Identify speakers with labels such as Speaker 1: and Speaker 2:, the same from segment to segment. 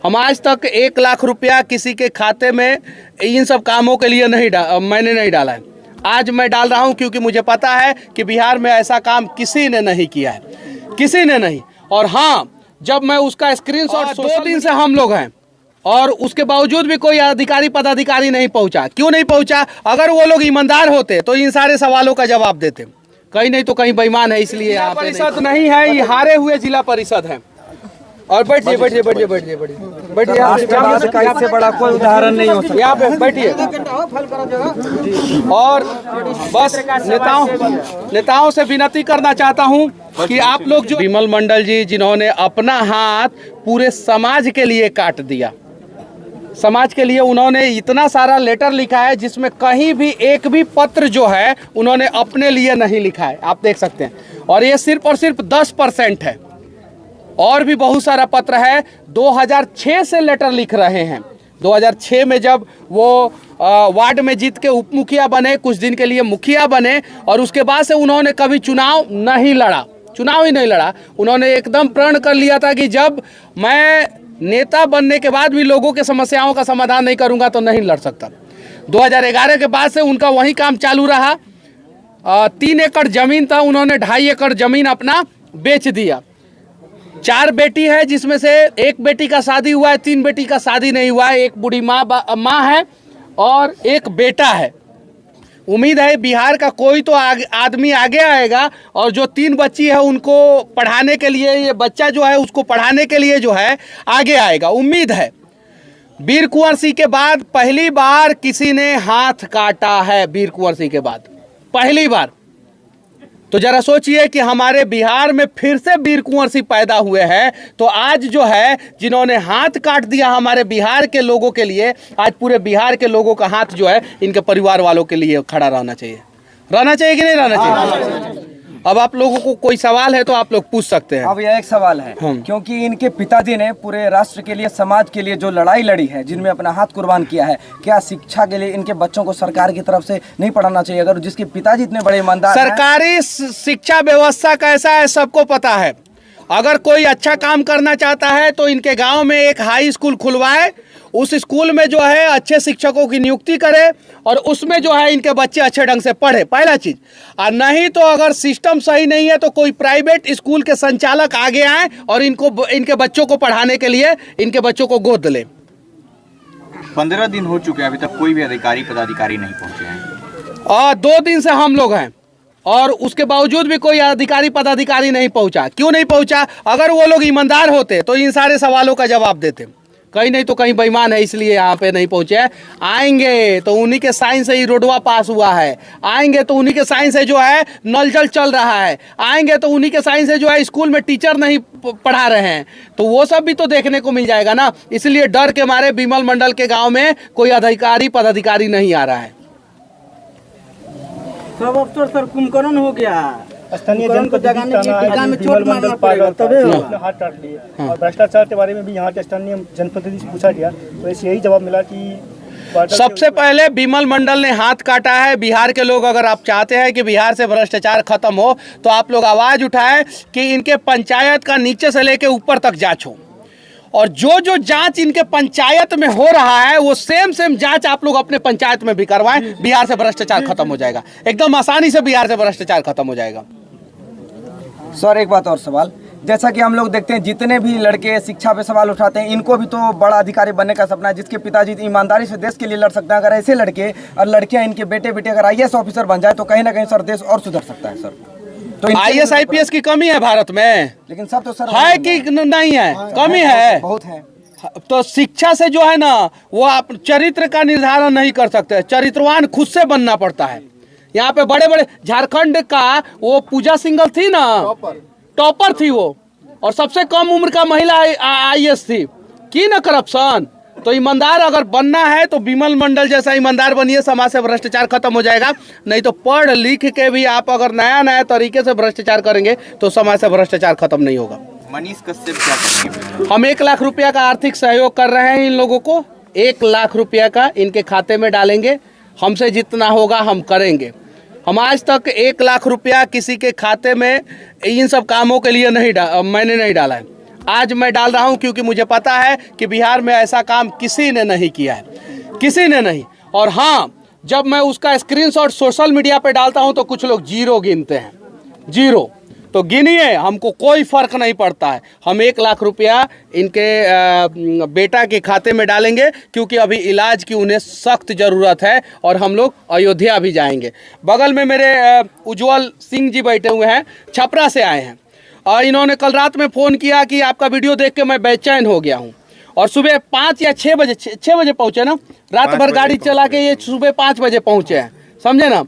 Speaker 1: हम आज तक 1 लाख रुपया किसी के खाते में इन सब कामों के लिए मैंने नहीं डाला है। आज मैं डाल रहा हूं क्योंकि मुझे पता है कि बिहार में ऐसा काम किसी ने नहीं किया है, किसी ने नहीं। और हाँ, जब मैं उसका स्क्रीनशॉट 2 दिन से हम लोग हैं और उसके बावजूद भी कोई अधिकारी पदाधिकारी नहीं पहुंचा। क्यों नहीं पहुंचा? अगर वो लोग ईमानदार होते तो इन सारे सवालों का जवाब देते। कहीं नहीं तो कहीं बेईमान है, इसलिए जिला परिषद नहीं है, ये हारे हुए जिला परिषद है। और बैठिए बैठिए बैठिए बैठिए बैठिए, यहाँ से बड़ा कोई उदाहरण नहीं हो सकता। यहाँ पे बैठिए। और बस नेताओं से विनती करना चाहता हूँ कि आप लोग जो विमल मंडल जी, जिन्होंने अपना हाथ पूरे समाज के लिए काट दिया, समाज के लिए उन्होंने इतना सारा लेटर लिखा है जिसमें कहीं भी एक भी पत्र जो है उन्होंने अपने लिए नहीं लिखा है, आप देख सकते हैं। और ये सिर्फ और सिर्फ 10% है, और भी बहुत सारा पत्र है। 2006 से लेटर लिख रहे हैं। 2006 में जब वो वार्ड में जीत के उप मुखिया बने, कुछ दिन के लिए मुखिया बने, और उसके बाद से उन्होंने कभी चुनाव नहीं लड़ा, चुनाव ही नहीं लड़ा। उन्होंने एकदम प्रण कर लिया था कि जब मैं नेता बनने के बाद भी लोगों के समस्याओं का समाधान नहीं करूंगा तो नहीं लड़ सकता। 2011 के बाद से उनका वही काम चालू रहा। 3 एकड़ जमीन था, उन्होंने 2.5 एकड़ जमीन अपना बेच दिया। 4 बेटी है, जिसमें से 1 बेटी का शादी हुआ है, 3 बेटी का शादी नहीं हुआ है। एक बूढ़ी माँ है और एक बेटा है। उम्मीद है बिहार का कोई तो आदमी आगे आएगा और जो 3 बच्ची है उनको पढ़ाने के लिए, ये बच्चा जो है उसको पढ़ाने के लिए जो है आगे आएगा, उम्मीद है। वीर कुंवर सिंह के बाद पहली बार किसी ने हाथ काटा है, वीर कुंवर सिंह के बाद पहली बार। तो जरा सोचिए कि हमारे बिहार में फिर से वीर कुंवर सिंह पैदा हुए हैं। तो आज जो है जिन्होंने हाथ काट दिया हमारे बिहार के लोगों के लिए, आज पूरे बिहार के लोगों का हाथ जो है इनके परिवार वालों के लिए खड़ा रहना चाहिए। रहना चाहिए कि नहीं रहना चाहिए? अब आप लोगों को कोई सवाल है तो आप लोग पूछ सकते हैं।
Speaker 2: अब यह एक सवाल है, क्योंकि इनके पिताजी ने पूरे राष्ट्र के लिए, समाज के लिए जो लड़ाई लड़ी है, जिनमें अपना हाथ कुर्बान किया है, क्या शिक्षा के लिए इनके बच्चों को सरकार की तरफ से नहीं पढ़ाना चाहिए? अगर जिसके पिताजी इतने बड़े ईमानदार हैं।
Speaker 1: सरकारी शिक्षा व्यवस्था कैसा है सबको पता है। अगर कोई अच्छा काम करना चाहता है तो इनके गांव में एक हाई स्कूल खुलवाए, उस स्कूल में जो है अच्छे शिक्षकों की नियुक्ति करे और उसमें जो है इनके बच्चे अच्छे ढंग से पढ़े, पहला चीज। और नहीं तो अगर सिस्टम सही नहीं है तो कोई प्राइवेट स्कूल के संचालक आगे आए और इनके बच्चों को पढ़ाने के लिए इनके बच्चों को गोद ले।
Speaker 3: 15 दिन हो चुके हैं, अभी तक कोई भी अधिकारी पदाधिकारी नहीं पहुंचे हैं।
Speaker 1: और 2 दिन से हम लोग हैं और उसके बावजूद भी कोई अधिकारी पदाधिकारी नहीं पहुंचा। क्यों नहीं पहुंचा? अगर वो लोग ईमानदार होते तो इन सारे सवालों का जवाब देते। कहीं नहीं तो कहीं बेईमान है, इसलिए यहाँ पे नहीं पहुंचे। आएंगे तो उन्हीं के साइन से ही रोडवा पास हुआ है, आएंगे तो उन्हीं के साइन से जो है नल जल चल रहा है, आएंगे तो उन्हीं के साइन से जो है स्कूल में टीचर नहीं पढ़ा रहे हैं। तो वो सब भी तो देखने को मिल जाएगा ना। इसलिए डर के मारे विमल मंडल के गाँव में कोई अधिकारी पदाधिकारी नहीं आ रहा है।
Speaker 4: सब अफसर सर कुंभकर्ण हो गया,
Speaker 5: स्थानीय जनप्रतिनिधि विमल मंडल पार्षद हाथ काट लिए। और भ्रष्टाचार के बारे में भी यहाँ के स्थानीय जनप्रतिनिधि से पूछा गया तो ऐसे यही जवाब मिला कि
Speaker 1: सबसे पहले विमल मंडल ने हाथ काटा है। बिहार के लोग, अगर आप चाहते हैं कि बिहार से भ्रष्टाचार खत्म हो तो आप लोग आवाज उठाएं कि इनके पंचायत का नीचे से लेके ऊपर तक जांच हो, और जो जांच इनके पंचायत में हो रहा है वो सेम जांच आप लोग अपने पंचायत में भी करवाएं। बिहार से भ्रष्टाचार खत्म हो जाएगा, एकदम आसानी से बिहार से भ्रष्टाचार खत्म हो जाएगा।
Speaker 2: सर एक बात और सवाल, जैसा कि हम लोग देखते हैं जितने भी लड़के शिक्षा पे सवाल उठाते हैं, इनको भी तो बड़ा अधिकारी बनने का सपना है, जिसके पिताजी ईमानदारी से देश के लिए लड़ सकते हैं। अगर ऐसे लड़के और लड़कियां, इनके बेटे अगर IAS ऑफिसर बन जाए तो कहीं ना कहीं सर देश और सुधर सकता है। सर
Speaker 1: तो IAS IPS की कमी है भारत में,
Speaker 2: लेकिन सब तो सर
Speaker 1: है कि नहीं है? कमी है,
Speaker 2: बहुत है।
Speaker 1: तो शिक्षा से जो है ना वो आप चरित्र का निर्धारण नहीं कर सकते, चरित्रवान खुद से बनना पड़ता है। यहाँ पे बड़े बड़े झारखंड का वो पूजा सिंघल थी ना, टॉपर थी वो, और सबसे कम उम्र का महिला IAS थी। की ना करप्शन। तो ईमानदार अगर बनना है तो विमल मंडल जैसा ईमानदार बनिए, समाज से भ्रष्टाचार खत्म हो जाएगा। नहीं तो पढ़ लिख के भी आप अगर नया तरीके से भ्रष्टाचार करेंगे तो समाज से भ्रष्टाचार खत्म नहीं होगा।
Speaker 3: मनीष कश्यप क्या करेंगे?
Speaker 1: हम 1 लाख रुपया का आर्थिक सहयोग कर रहे हैं इन लोगों को। 1 लाख रुपया का इनके खाते में डालेंगे, हमसे जितना होगा हम करेंगे। हम आज तक 1 लाख रुपया किसी के खाते में इन सब कामों के लिए मैंने नहीं डाला है। आज मैं डाल रहा हूं क्योंकि मुझे पता है कि बिहार में ऐसा काम किसी ने नहीं किया है, किसी ने नहीं। और हाँ, जब मैं उसका स्क्रीनशॉट सोशल मीडिया पे डालता हूं तो कुछ लोग जीरो गिनते हैं, जीरो। तो गिनिए, हमको कोई फर्क नहीं पड़ता है। हम 1 लाख रुपया इनके बेटा के खाते में डालेंगे क्योंकि अभी इलाज की उन्हें सख्त ज़रूरत है और हम लोग अयोध्या भी जाएंगे। बगल में मेरे उज्जवल सिंह जी बैठे हुए हैं, छपरा से आए हैं और इन्होंने कल रात में फ़ोन किया कि आपका वीडियो देख के मैं बेचैन हो गया हूँ। और सुबह 5 या 6 बजे 6 बजे पहुँचे ना, रात भर गाड़ी चला के ये सुबह 5 बजे पहुँचे हैं, समझे ना।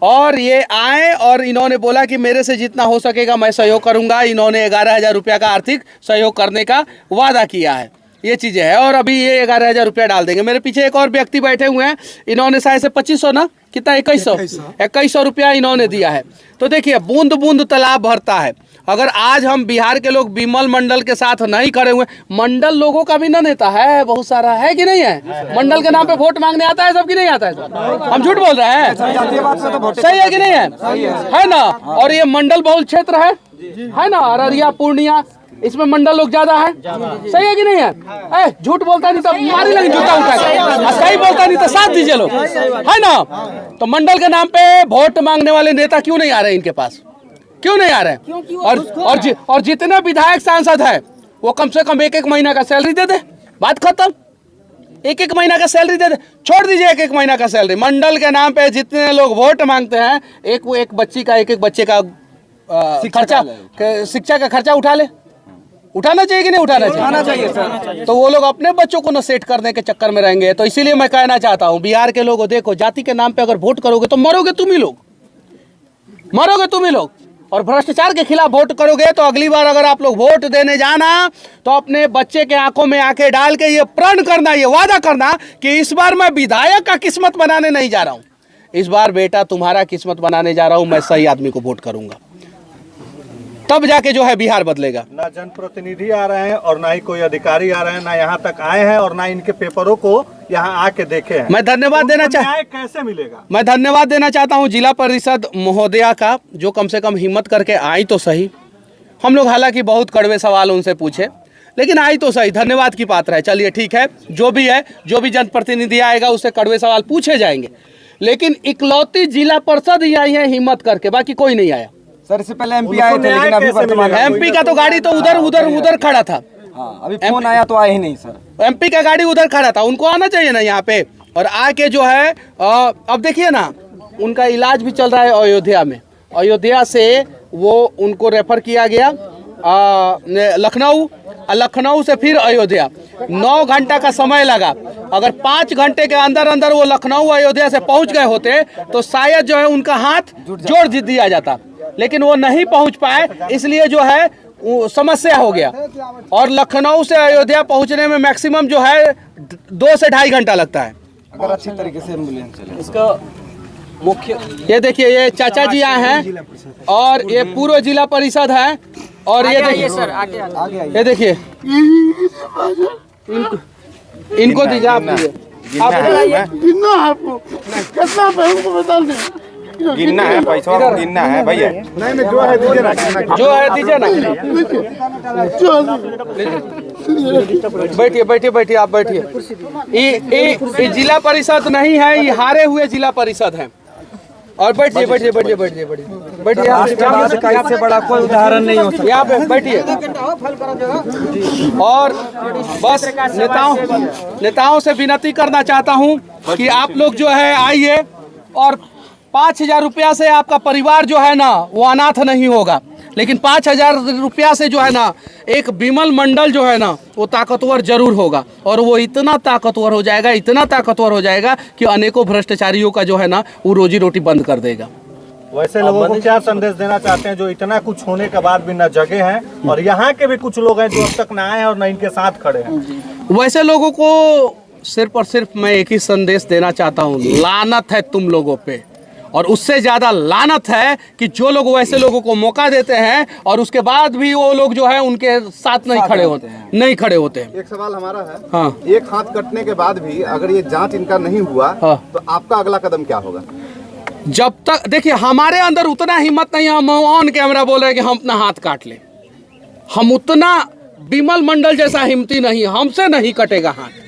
Speaker 1: और ये आए और इन्होंने बोला कि मेरे से जितना हो सकेगा मैं सहयोग करूंगा। इन्होंने 11,000 रुपया का आर्थिक सहयोग करने का वादा किया है, ये चीज़ें हैं। और अभी ये 11,000 रुपया डाल देंगे। मेरे पीछे एक और व्यक्ति बैठे हुए हैं, इन्होंने शायद से 2500 ना, कितना 2100 रुपया इन्होंने दिया है। तो देखिए, बूंद बूंद तालाब भरता है। अगर आज हम बिहार के लोग विमल मंडल के साथ नहीं खड़े हुए, मंडल लोगों का भी ना नेता है, बहुत सारा है कि नहीं है। मंडल के नाम पे वोट मांगने आता है सब कि नहीं आता है? हम झूठ बोल रहे हैं? सही है कि नहीं है ना। और ये मंडल बहुल क्षेत्र है ना, अररिया पूर्णिया, इसमें मंडल लोग ज्यादा है। सही है कि नहीं है? झूठ बोलता नहीं तो मारी लगी जूता उठा, सही बोलता नहीं तो साथ दीजिए लोग, है ना। तो मंडल के नाम पे वोट मांगने वाले नेता क्यों नहीं आ रहे इनके पास? क्यों नहीं आ रहे? और जितने विधायक सांसद है वो कम से कम 1-1 महीना का सैलरी दे दे, बात खत्म। 1-1 महीना का सैलरी दे दे, छोड़ दीजिए 1-1 महीना का सैलरी। मंडल के नाम पे जितने लोग वोट मांगते हैं, एक बच्चे का खर्चा, शिक्षा का खर्चा उठा ले। उठाना चाहिए कि नहीं उठाना चाहिए सर? तो वो लोग अपने बच्चों को न सेट करने के चक्कर में रहेंगे। तो इसीलिए मैं कहना चाहता हूँ बिहार के लोगों, देखो, जाति के नाम पे अगर वोट करोगे तो मरोगे तुम ही लोग, मरोगे तुम ही लोग। और भ्रष्टाचार के खिलाफ वोट करोगे तो अगली बार अगर आप लोग वोट देने जाना तो अपने बच्चे के आंखों में आंखें डाल के ये प्रण करना, ये वादा करना कि इस बार मैं विधायक का किस्मत बनाने नहीं जा रहा हूँ, इस बार बेटा तुम्हारा किस्मत बनाने जा रहा हूँ, मैं सही आदमी को वोट करूंगा, तब जाके जो है बिहार बदलेगा।
Speaker 6: ना जनप्रतिनिधि आ रहे हैं और ना ही कोई अधिकारी आ रहे हैं, ना यहाँ तक आए हैं और ना इनके पेपरों को यहाँ आके देखे हैं।
Speaker 1: मैं धन्यवाद देना
Speaker 6: कैसे मिलेगा?
Speaker 1: मैं धन्यवाद देना चाहता हूँ जिला परिषद महोदया का, जो कम से कम हिम्मत करके आई तो सही। हम लोग हालांकि बहुत कड़वे सवाल उनसे पूछे, लेकिन आई तो सही, धन्यवाद की पात्र है। चलिए ठीक है, जो भी है, जो भी जनप्रतिनिधि आएगा उससे कड़वे सवाल पूछे जाएंगे। लेकिन इकलौती जिला परिषद ही आई है हिम्मत करके, बाकी कोई नहीं आया।
Speaker 2: सर इससे पहले एमपी आए थे, लेकिन अभी वर्तमान
Speaker 1: एमपी का तो गाड़ी तो उधर खड़ा था।
Speaker 2: हाँ, अभी फोन आया तो आए ही नहीं सर।
Speaker 1: एमपी का गाड़ी उधर खड़ा था, उनको आना चाहिए ना यहाँ पे। और आके जो है अब देखिए ना, उनका इलाज भी चल रहा है अयोध्या में। अयोध्या से वो उनको रेफर किया गया लखनऊ, लखनऊ से फिर अयोध्या। 9 घंटा का समय लगा। अगर 5 घंटे के अंदर अंदर वो लखनऊ अयोध्या से पहुंच गए होते तो शायद जो है उनका हाथ जोड़ दिया जाता, लेकिन वो नहीं पहुंच पाए, इसलिए जो है समस्या हो गया। और लखनऊ से अयोध्या पहुंचने में मैक्सिमम जो है 2 से 2.5 घंटा लगता है,
Speaker 2: अगर अच्छी तरीके से एम्बुलेंस चले।
Speaker 1: इसका मुख्य ये देखिए, ये चाचा जी आए हैं और ये पूर्व जिला परिषद है। और ये देखिए सर, ये देखिए, इनको दीजिए, आप दीजिए,
Speaker 7: गिनना है, पैसा गिनना है भैया।
Speaker 6: नहीं, जो है दीजिए ना,
Speaker 1: जो है दीजिए ना। बैठिए आप बैठिए। ये जिला परिषद नहीं है, ये हारे हुए जिला परिषद है। और बैठिए
Speaker 2: इससे बड़ा कोई उदाहरण नहीं हो सकता।
Speaker 1: यहाँ पे बैठिए। और बस नेताओं से विनती करना चाहता हूँ कि आप लोग जो है आइए, और 5,000 रुपया से आपका परिवार जो है ना वो अनाथ नहीं होगा, लेकिन 5,000 रुपया से जो है ना एक विमल मंडल जो है ना वो ताकतवर जरूर होगा। और वो इतना ताकतवर हो जाएगा, इतना ताकतवर हो जाएगा कि अनेकों भ्रष्टाचारियों का जो है ना वो रोजी रोटी बंद कर देगा।
Speaker 6: वैसे लोगों को क्या संदेश देना चाहते हैं जो इतना कुछ होने के बाद भी न जगे हैं, और यहाँ के भी कुछ लोग हैं जो अब तक न आए हैं और न इनके साथ खड़े हैं?
Speaker 1: वैसे लोगों को सिर्फ और सिर्फ मैं एक ही संदेश देना चाहता हूँ, लानत है तुम लोगों पे। और उससे ज़्यादा लानत है कि जो लोग वैसे लोगों को मौका देते हैं और उसके बाद भी वो लोग जो है उनके साथ नहीं खड़े होते हैं।
Speaker 7: एक सवाल हमारा है,
Speaker 1: हाँ,
Speaker 7: एक हाथ कटने के बाद भी अगर ये जांच इनका नहीं हुआ,
Speaker 1: हाँ,
Speaker 7: तो आपका अगला कदम क्या होगा?
Speaker 1: जब तक देखिए हमारे अंदर उतना हिम्मत नहीं है, हम ऑन कैमरा बोल रहे हैं कि हम अपना हाथ काट लें। हम उतना विमल मंडल जैसा हिम्मती नहीं, हमसे नहीं कटेगा हाथ।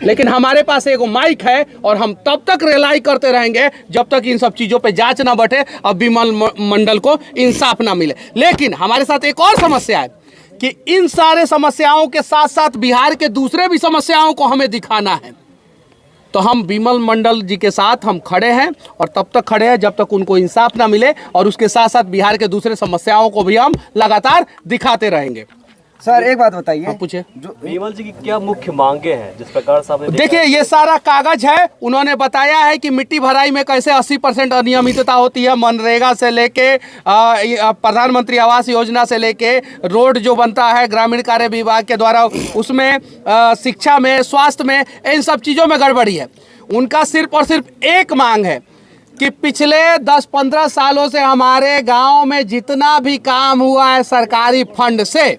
Speaker 1: लेकिन हमारे पास एगो माइक है और हम तब तक रिलाई करते रहेंगे जब तक इन सब चीज़ों पे जांच ना बैठे और विमल मंडल को इंसाफ ना मिले। लेकिन हमारे साथ एक और समस्या है कि इन सारे समस्याओं के साथ साथ बिहार के दूसरे भी समस्याओं को हमें दिखाना है। तो हम विमल मंडल जी के साथ हम खड़े हैं और तब तक खड़े हैं जब तक उनको इंसाफ ना मिले, और उसके साथ साथ बिहार के दूसरे समस्याओं को भी हम लगातार दिखाते रहेंगे।
Speaker 2: सर एक बात बताइए,
Speaker 1: पूछे
Speaker 8: विमल जी की क्या मुख्य मांगे हैं जिस प्रकार साहब ने
Speaker 1: देखिए, ये सारा कागज है। उन्होंने बताया है कि मिट्टी भराई में कैसे 80% अनियमितता होती है, मनरेगा से लेके प्रधानमंत्री आवास योजना से लेके रोड जो बनता है ग्रामीण कार्य विभाग के द्वारा, उसमें शिक्षा में, स्वास्थ्य में, इन सब चीज़ों में गड़बड़ी है। उनका सिर्फ और सिर्फ एक मांग है कि पिछले 10-15 सालों से हमारे गाँव में जितना भी काम हुआ है सरकारी फंड से,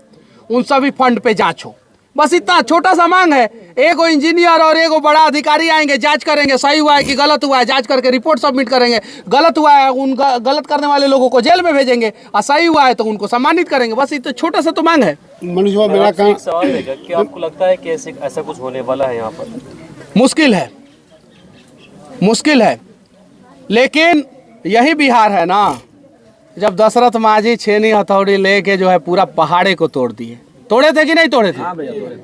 Speaker 1: उन सभी फंड पे जांच हो। बस इतना छोटा सा मांग है। एगो इंजीनियर और एगो बड़ा अधिकारी आएंगे, जांच करेंगे, सही हुआ है कि गलत हुआ है, जांच करके रिपोर्ट सबमिट करेंगे। गलत हुआ है, उन गलत करने वाले लोगों को जेल में भेजेंगे, और सही हुआ है तो उनको सम्मानित करेंगे। बस इतना छोटा सा तो मांग है।
Speaker 8: मनीष भाई, मेरा एक सवाल है कि आपको लगता है कि ऐसा कुछ होने वाला है यहाँ पर?
Speaker 1: मुश्किल है, मुश्किल है, लेकिन यही बिहार है ना, जब दशरथ माझी छेनी हथौड़ी लेके जो है पूरा पहाड़े को तोड़ दिए। तोड़े थे कि नहीं तोड़े थे?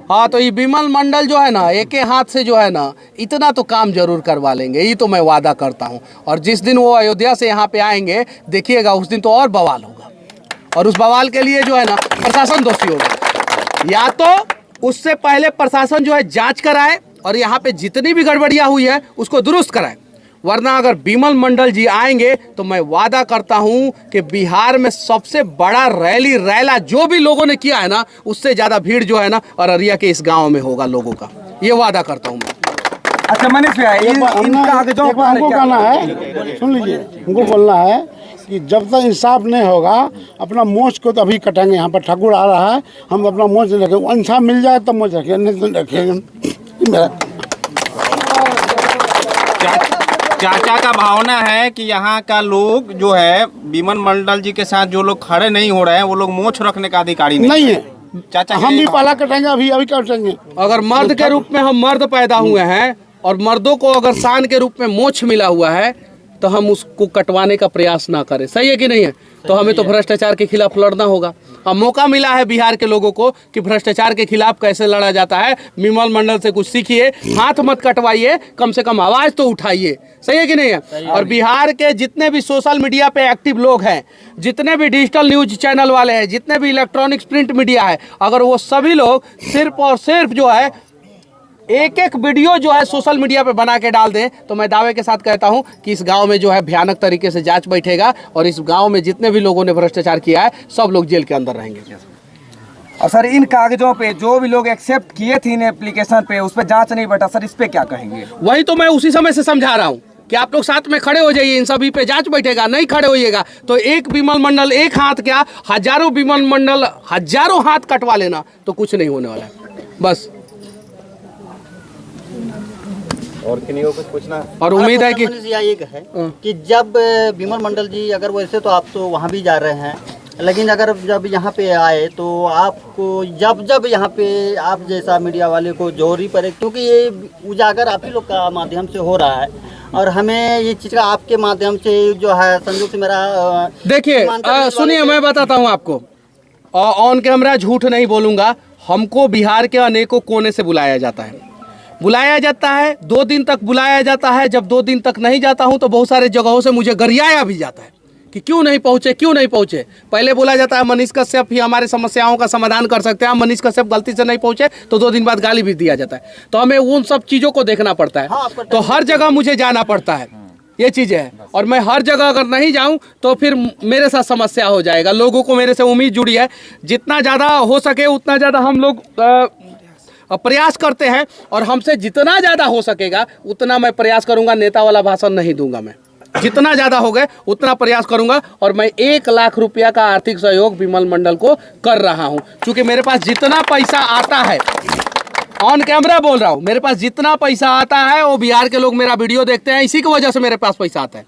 Speaker 1: हाँ, तो ये विमल मंडल जो है ना, एक हाथ से जो है ना, इतना तो काम जरूर करवा लेंगे, ये तो मैं वादा करता हूँ। और जिस दिन वो अयोध्या से यहाँ पे आएंगे, देखिएगा उस दिन तो और बवाल होगा, और उस बवाल के लिए जो है ना प्रशासन दोषी होगा। या तो उससे पहले प्रशासन जो है जाँच कराए और यहाँ पे जितनी भी गड़बड़ियाँ हुई है उसको दुरुस्त कराए, वरना अगर विमल मंडल जी आएंगे तो मैं वादा करता हूं कि बिहार में सबसे बड़ा रैली रैला जो भी लोगों ने किया है ना, उससे ज़्यादा भीड़ जो है ना अररिया के इस गांव में होगा लोगों का, ये वादा करता हूं मैं।
Speaker 2: अच्छा मनीष भाई,
Speaker 9: हमको कहना है, सुन लीजिए, हमको बोलना है कि जब तक इंसाफ नहीं होगा, अपना मोच को तो अभी कटेंगे। यहाँ पर ठाकुर आ रहा है, हम अपना मोच नहीं रखेंगे। इंसाफ मिल जाए तब मोच रखेंगे, नहीं तो रखेंगे। मेरा
Speaker 3: चाचा का भावना है कि यहाँ का लोग जो है विमल मंडल जी के साथ जो लोग खड़े नहीं हो रहे हैं, वो लोग मोछ रखने का अधिकारी नहीं
Speaker 9: है।
Speaker 3: चाचा
Speaker 9: हम भी पाला कटेंगे, अभी कटेंगे।
Speaker 1: अगर मर्द के रूप में हम मर्द पैदा हुए हैं और मर्दों को अगर शान के रूप में मोछ मिला हुआ है, तो हम उसको कटवाने का प्रयास ना करें। सही है कि नहीं है? तो हमें तो भ्रष्टाचार के खिलाफ लड़ना होगा। अब मौका मिला है बिहार के लोगों को कि भ्रष्टाचार के खिलाफ कैसे लड़ा जाता है। विमल मंडल से कुछ सीखिए, हाथ मत कटवाइए, कम से कम आवाज़ तो उठाइए। सही है कि नहीं है? और बिहार के जितने भी सोशल मीडिया पे एक्टिव लोग हैं, जितने भी डिजिटल न्यूज चैनल वाले हैं, जितने भी इलेक्ट्रॉनिक्स प्रिंट मीडिया है, अगर वो सभी लोग सिर्फ और सिर्फ जो है एक एक वीडियो जो है सोशल मीडिया पे बना के डाल दें, तो मैं दावे के साथ कहता हूं कि इस गांव में जो है भयानक तरीके से जांच बैठेगा और इस गांव में जितने भी लोगों ने भ्रष्टाचार किया है सब लोग जेल के अंदर रहेंगे।
Speaker 2: और सर इन कागजों पे जो भी लोग एक्सेप्ट किए थे इन एप्लीकेशन पे, उस पर जांच नहीं बैठा, सर इस पे क्या कहेंगे?
Speaker 1: वही तो मैं उसी समय से समझा रहा हूँ कि आप लोग साथ में खड़े हो जाइए, इन सभी पे जांच बैठेगा। नहीं खड़े होइएगा तो एक विमल मंडल एक हाथ क्या, हजारों विमल मंडल हजारों हाथ कटवा लेना, तो कुछ नहीं होने वाला है। बस
Speaker 8: और किन्हीं को कुछ पूछना है?
Speaker 1: और उम्मीद है कि
Speaker 4: एक है कि जब विमल मंडल जी, अगर वैसे तो आप तो वहाँ भी जा रहे हैं, लेकिन अगर जब यहाँ पे आए तो आपको जब यहाँ पे आप जैसा मीडिया वाले को जोरी पड़े, क्योंकि ये उजागर आप ही लोग का माध्यम से हो रहा है और हमें ये चीज़ का आपके माध्यम से जो है संयोग से मेरा
Speaker 1: देखिए सुनिए, मैं बताता हूँ आपको, ऑन कैमरा झूठ नहीं बोलूँगा। हमको बिहार के अनेकों कोने से बुलाया जाता है, 2 दिन तक बुलाया जाता है। जब 2 दिन तक नहीं जाता हूं तो बहुत सारे जगहों से मुझे गरियाया भी जाता है कि क्यों नहीं पहुंचे। पहले बोला जाता है मनीष कश्यप ही हमारे समस्याओं का समाधान कर सकते हैं, मनीष कश्यप गलती से नहीं पहुंचे तो 2 दिन बाद गाली भी दिया जाता है। तो हमें उन सब चीज़ों को देखना पड़ता है। तो हर जगह मुझे जाना पड़ता है, ये चीज़ है। और मैं हर जगह अगर नहीं जाऊं तो फिर मेरे साथ समस्या हो जाएगा। लोगों को मेरे से उम्मीद जुड़ी है, जितना ज़्यादा हो सके उतना ज़्यादा हम लोग प्रयास करते हैं और हमसे जितना ज़्यादा हो सकेगा उतना मैं प्रयास करूंगा। नेता वाला भाषण नहीं दूंगा मैं, जितना ज़्यादा हो गए उतना प्रयास करूंगा। और मैं 1 लाख रुपया का आर्थिक सहयोग विमल मंडल को कर रहा हूं, क्योंकि मेरे पास जितना पैसा आता है, ऑन कैमरा बोल रहा हूं, मेरे पास जितना पैसा आता है वो बिहार के लोग मेरा वीडियो देखते हैं, इसी की वजह से मेरे पास पैसा आता है।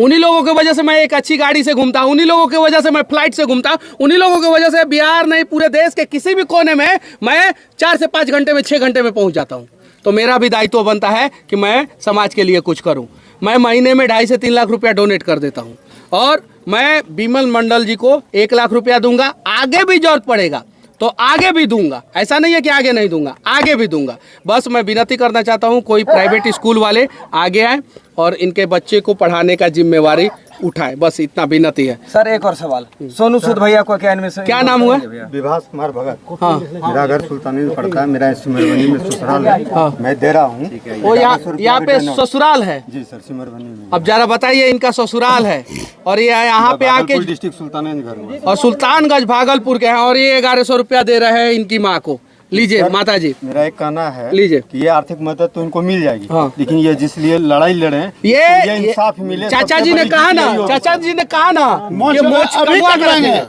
Speaker 1: उन्हीं लोगों की वजह से मैं एक अच्छी गाड़ी से घूमता हूँ, उन्हीं लोगों की वजह से मैं फ्लाइट से घूमता हूँ, उन्हीं लोगों की वजह से बिहार नहीं पूरे देश के किसी भी कोने में मैं 4 से 5 घंटे में 6 घंटे में पहुँच जाता हूँ। तो मेरा भी दायित्व बनता है कि मैं समाज के लिए कुछ करूँ। मैं महीने में 2.5 से 3 लाख रुपया डोनेट कर देता हूँ और मैं बिमल मंडल जी को 1 लाख रुपया दूंगा। आगे भी जरूरत पड़ेगा तो आगे भी दूंगा, ऐसा नहीं है कि आगे नहीं दूंगा, आगे भी दूंगा। बस मैं विनती करना चाहता हूं कोई प्राइवेट स्कूल वाले आगे आए और इनके बच्चे को पढ़ाने का जिम्मेवारी उठाए, बस इतना विनती है।
Speaker 2: सर एक और सवाल, सोनू सूद भैया को क्या इनमें
Speaker 1: क्या नाम हुआ?
Speaker 6: विभास कुमार भगत।
Speaker 1: हाँ,
Speaker 6: मेरा घर सुल्तानी में पड़ता है, मेरा सिमरवनी में ससुराल है।
Speaker 1: हाँ।
Speaker 6: मैं दे रहा हूँ।
Speaker 1: वो यहाँ पे ससुराल है?
Speaker 6: जी सर, सिमरवनी में।
Speaker 1: अब जरा बताइए, इनका ससुराल है और ये यहाँ पे आके
Speaker 6: डिस्ट्रिक्ट सुल्तानगंज घर में
Speaker 1: और सुल्तानगंज भागलपुर के हैं और ये 1100 रुपया दे रहे हैं इनकी माँ को। लीजिए माता जी,
Speaker 6: मेरा एक कहना है
Speaker 1: लीजिए
Speaker 6: कि ये आर्थिक मदद तो इनको मिल जाएगी।
Speaker 1: हाँ।
Speaker 6: लेकिन ये जिस लिए लड़ाई लड़े
Speaker 1: ये
Speaker 6: इंसाफ मिले।
Speaker 1: चाचा जी ने कहा ना, चाचा जी ने कहा ना कि मोच कटवा के रखेंगे।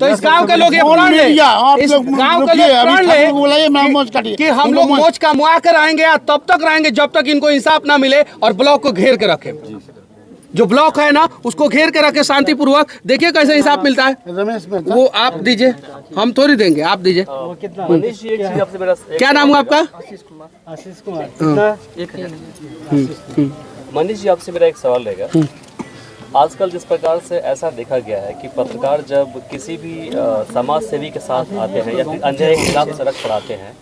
Speaker 1: तो इस गांव के लोग ये प्रण ले, इस गांव के लोग प्रण ले कि हम लोग मोच कमवा कर आएंगे या तब तक रहेंगे जब तक इनको इंसाफ ना मिले और ब्लॉक को घेर के रखे। जो ब्लॉक है ना उसको घेर के रखे शांतिपूर्वक। देखिए कैसे इंसाफ मिलता है। वो आप दीजिए, हम थोड़ी देंगे, आप दीजिए।
Speaker 8: मनीष जी, एक चीज आपसे मेरा
Speaker 1: क्या नाम हुआ आपका?
Speaker 5: आशीष कुमार।
Speaker 8: मनीष जी, आपसे मेरा एक सवाल रहेगा। आजकल जिस प्रकार से ऐसा देखा गया है कि पत्रकार जब किसी भी समाज सेवी के साथ आते हैं या फिर अन्याय के खिलाफ सड़क पर आते हैं,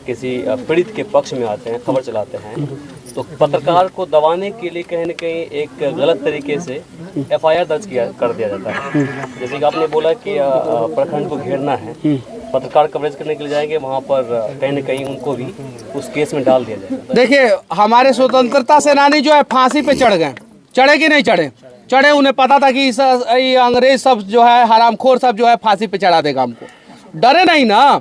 Speaker 8: किसी पीड़ित के पक्ष में आते हैं, खबर चलाते हैं, तो पत्रकार को दबाने के लिए कहीं न कहीं एक गलत तरीके से FIR दर्ज कर दिया जाता है। जैसे कि आपने बोला कि प्रखंड को घेरना है, पत्रकार कवरेज करने के लिए जाएंगे, वहाँ पर कहीं न कहीं उनको भी उस केस में डाल दिया जाएगा।
Speaker 1: देखिए, हमारे स्वतंत्रता सेनानी जो है फांसी पे चढ़ गए, चढ़े कि नहीं चढ़े? चढ़े। उन्हें पता था कि ये अंग्रेज सब जो है, हरामखोर सब जो है फांसी पे चढ़ा देगा हमको। डरे नहीं ना।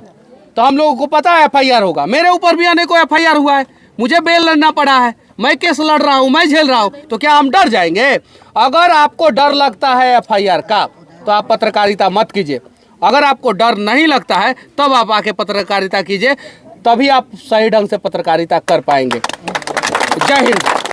Speaker 1: तो हम लोगों को पता है FIR होगा। मेरे ऊपर भी अनेकों FIR हुआ है, मुझे बेल लड़ना पड़ा है, मैं केस लड़ रहा हूँ, मैं झेल रहा हूँ। तो क्या हम डर जाएंगे? अगर आपको डर लगता है FIR का तो आप पत्रकारिता मत कीजिए। अगर आपको डर नहीं लगता है तब आप आके पत्रकारिता कीजिए, तभी आप सही ढंग से पत्रकारिता कर पाएंगे। जय हिंद।